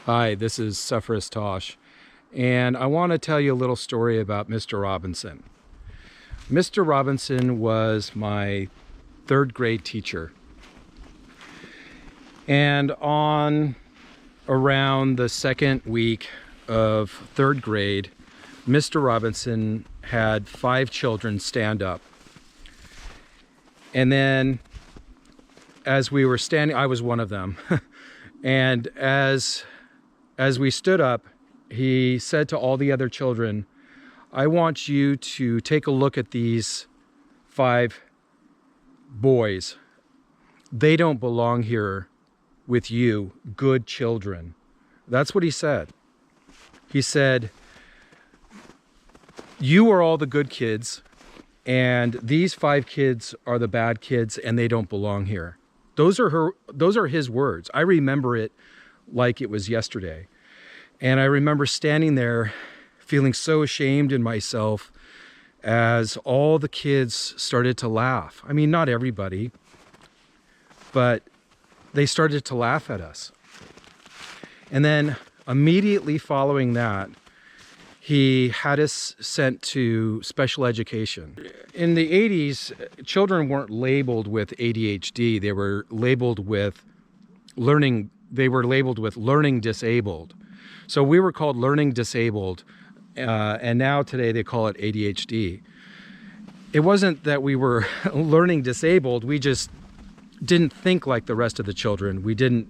Hi, this is Sephiroth Tosh, and I want to tell you a little story about Mr. Robinson. Mr. Robinson was my third grade teacher, and on around the second week of third grade, Mr. Robinson had 5 children stand up. And then as we were standing, I was one of them, and as we stood up, he said to all the other children, I want you to take a look at these 5 boys. They don't belong here with you, good children. That's what he said. He said, you are all the good kids, and these 5 kids are the bad kids, and they don't belong here. Those are his words. I remember it like it was yesterday. And I remember standing there feeling so ashamed in myself as all the kids started to laugh. I mean, not everybody, but they started to laugh at us. And then immediately following that, he had us sent to special education. In the 80s, children weren't labeled with ADHD. They were labeled with learning disabled. So we were called learning disabled, and now today they call it ADHD. It wasn't that we were learning disabled, we just didn't think like the rest of the children. We didn't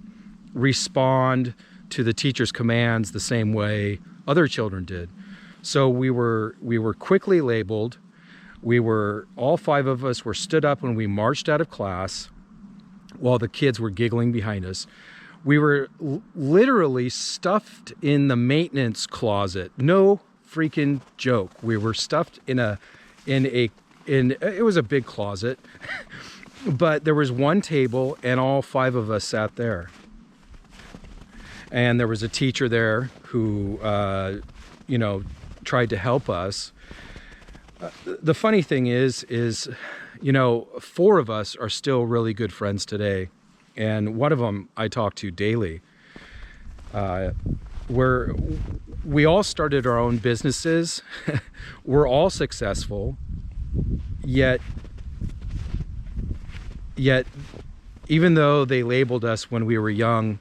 respond to the teacher's commands the same way other children did. So we were quickly labeled. All 5 of us were stood up when we marched out of class while the kids were giggling behind us. We were literally stuffed in the maintenance closet. No freaking joke. We were stuffed in it was a big closet, but there was one table and all 5 of us sat there. And there was a teacher there who, tried to help us. The funny thing is, 4 of us are still really good friends today. And one of them I talk to daily. We all started our own businesses. We're all successful. Yet, even though they labeled us when we were young,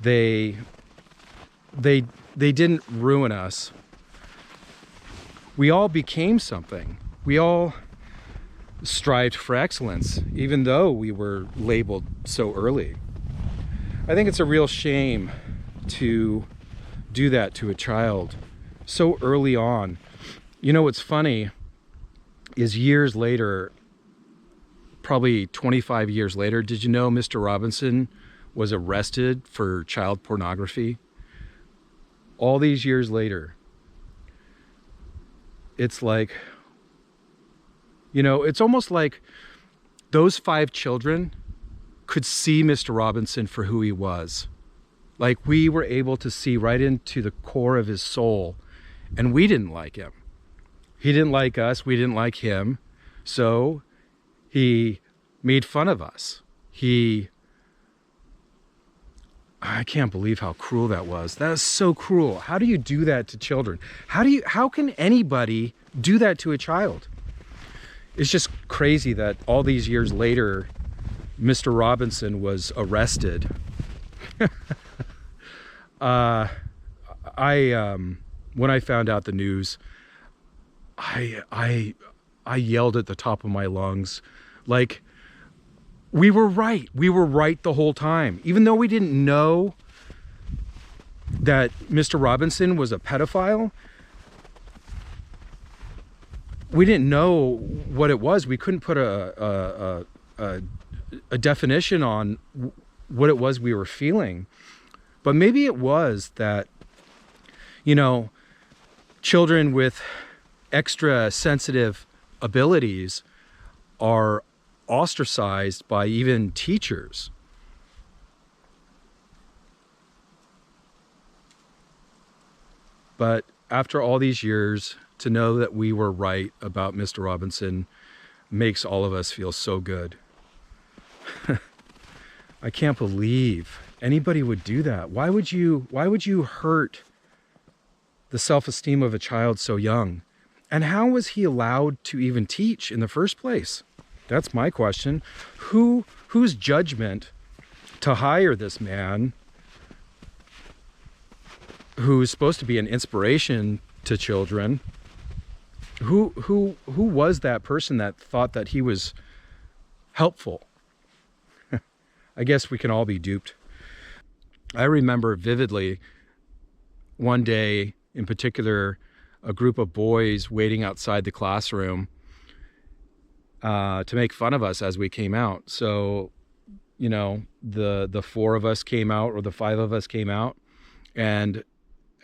they didn't ruin us. We all became something. We all strived for excellence, even though we were labeled so early. I think it's a real shame to do that to a child so early on. You know what's funny is years later, probably 25 years later, did you know Mr. Robinson was arrested for child pornography? All these years later. It's like, it's almost like those 5 children could see Mr. Robinson for who he was. Like we were able to see right into the core of his soul, and we didn't like him. He didn't like us, we didn't like him. So he made fun of us. I can't believe how cruel that was. That is so cruel. How do you do that to children? How can anybody do that to a child? It's just crazy that all these years later, Mr. Robinson was arrested. When I found out the news, I yelled at the top of my lungs, like, we were right. We were right the whole time. Even though we didn't know that Mr. Robinson was a pedophile, we didn't know what it was. We couldn't put a definition on what it was we were feeling. But maybe it was that, children with extra sensitive abilities are ostracized by even teachers. But after all these years, to know that we were right about Mr. Robinson makes all of us feel so good. I can't believe anybody would do that. Why would you hurt the self-esteem of a child so young? And how was he allowed to even teach in the first place? That's my question. Whose judgment to hire this man who's supposed to be an inspiration to children? Who was that person that thought that he was helpful? I guess we can all be duped. I remember vividly one day in particular, a group of boys waiting outside the classroom to make fun of us as we came out. So, you know, the four of us came out, or the five of us came out, and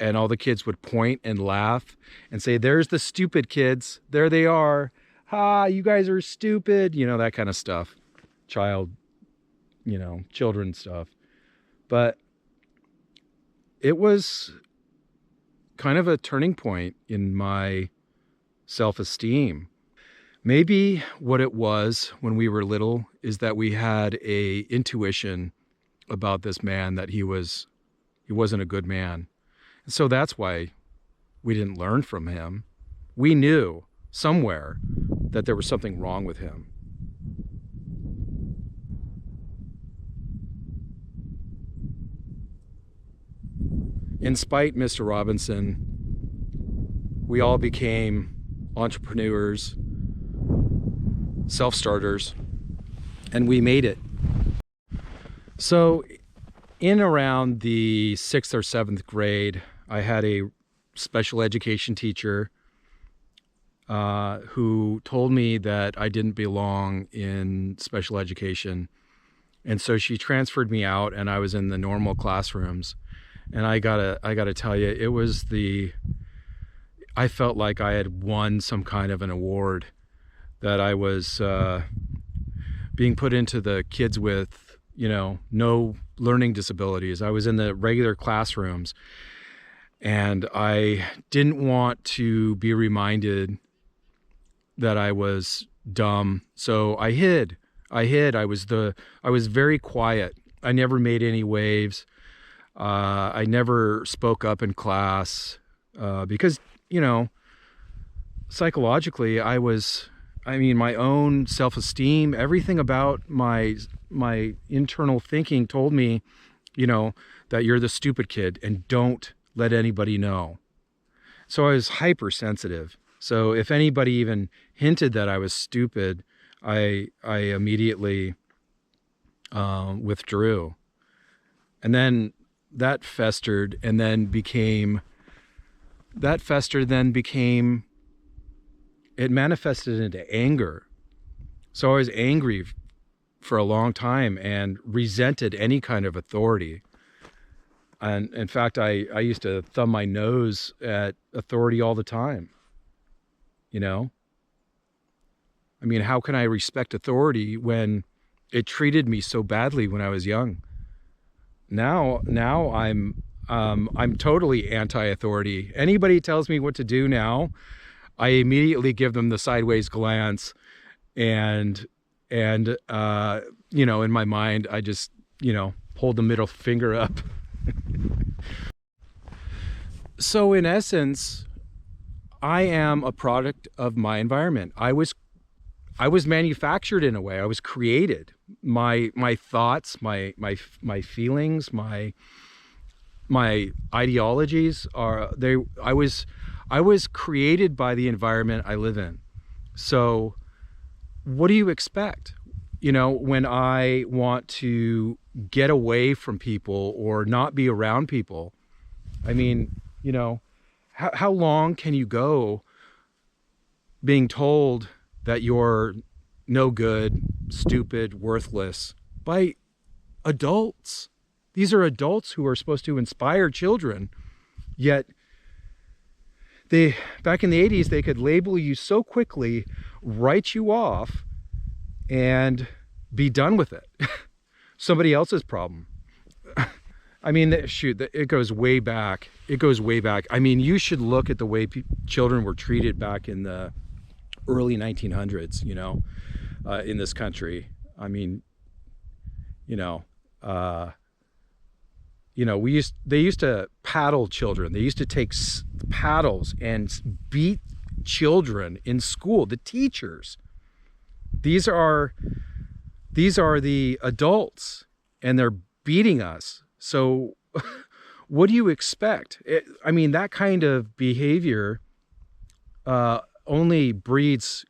all the kids would point and laugh and say, "There's the stupid kids. There they are. Ha, you guys are stupid." You know, that kind of stuff. Children stuff. But it was kind of a turning point in my self-esteem. Maybe what it was when we were little is that we had a intuition about this man that he wasn't a good man. And so that's why we didn't learn from him. We knew somewhere that there was something wrong with him. In spite, Mr. Robinson, we all became entrepreneurs, self-starters, and we made it. So in around the 6th or 7th grade, I had a special education teacher who told me that I didn't belong in special education. And so she transferred me out, and I was in the normal classrooms. And I gotta tell you, I felt like I had won some kind of an award, that I was being put into the kids with, no learning disabilities. I was in the regular classrooms, and I didn't want to be reminded that I was dumb. So I hid. I was very quiet. I never made any waves. I never spoke up in class because, psychologically, my own self-esteem, everything about my internal thinking told me, that you're the stupid kid and don't let anybody know. So I was hypersensitive. So if anybody even hinted that I was stupid, I immediately withdrew. And then that festered and then became, it manifested into anger. So I was angry for a long time and resented any kind of authority. And in fact, I used to thumb my nose at authority all the time. How can I respect authority when it treated me so badly when I was young? Now I'm totally anti-authority. Anybody tells me what to do now, I immediately give them the sideways glance, and in my mind, I just, hold the middle finger up. So in essence, I am a product of my environment. I was manufactured in a way. I was created. My thoughts, my feelings, my ideologies I was created by the environment I live in. So what do you expect? When I want to get away from people or not be around people, how long can you go being told that you're no good, stupid, worthless by adults? These are adults who are supposed to inspire children, yet back in the 80s, they could label you so quickly, write you off, and be done with it. Somebody else's problem. Shoot, it goes way back. You should look at the way children were treated back in the early 1900s, in this country. You know, they used to paddle children. They used to take paddles and beat children in school, the teachers. These are the adults, and they're beating us. So what do you expect? I mean, that kind of behavior only breeds,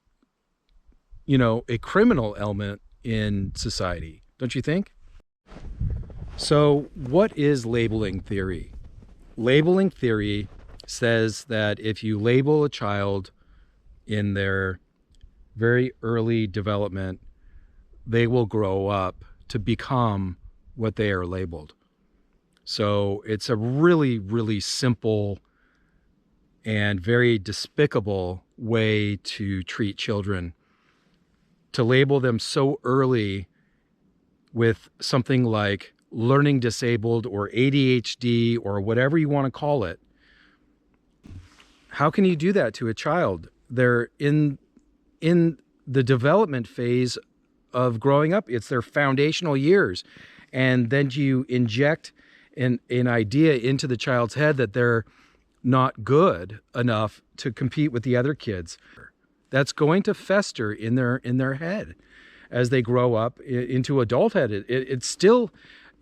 you know, a criminal element in society, don't you think? So what is labeling theory? Labeling theory says that if you label a child in their very early development, they will grow up to become what they are labeled. So it's a really, really simple and very despicable way to treat children, to label them so early with something like learning disabled or ADHD or whatever you want to call it. How can you do that to a child? They're in the development phase of growing up. It's their foundational years. And then you inject an idea into the child's head that they're not good enough to compete with the other kids. That's going to fester in their head as they grow up into adulthood. It's still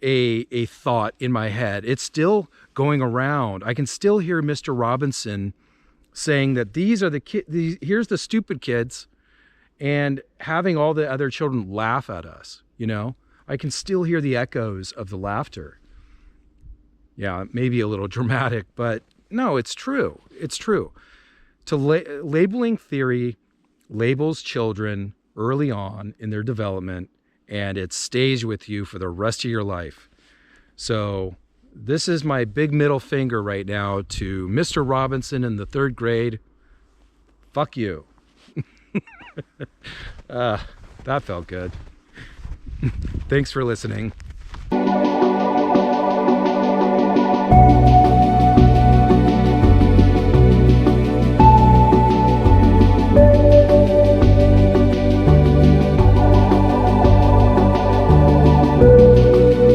a thought in my head. It's still going around. I can still hear Mr. Robinson saying that these are the kids, here's the stupid kids, and having all the other children laugh at us, you know? I can still hear the echoes of the laughter. Yeah, maybe a little dramatic, but no, it's true. It's true. Labeling theory labels children early on in their development, and it stays with you for the rest of your life. So this is my big middle finger right now to Mr. Robinson in the 3rd grade. Fuck you. That felt good. Thanks for listening.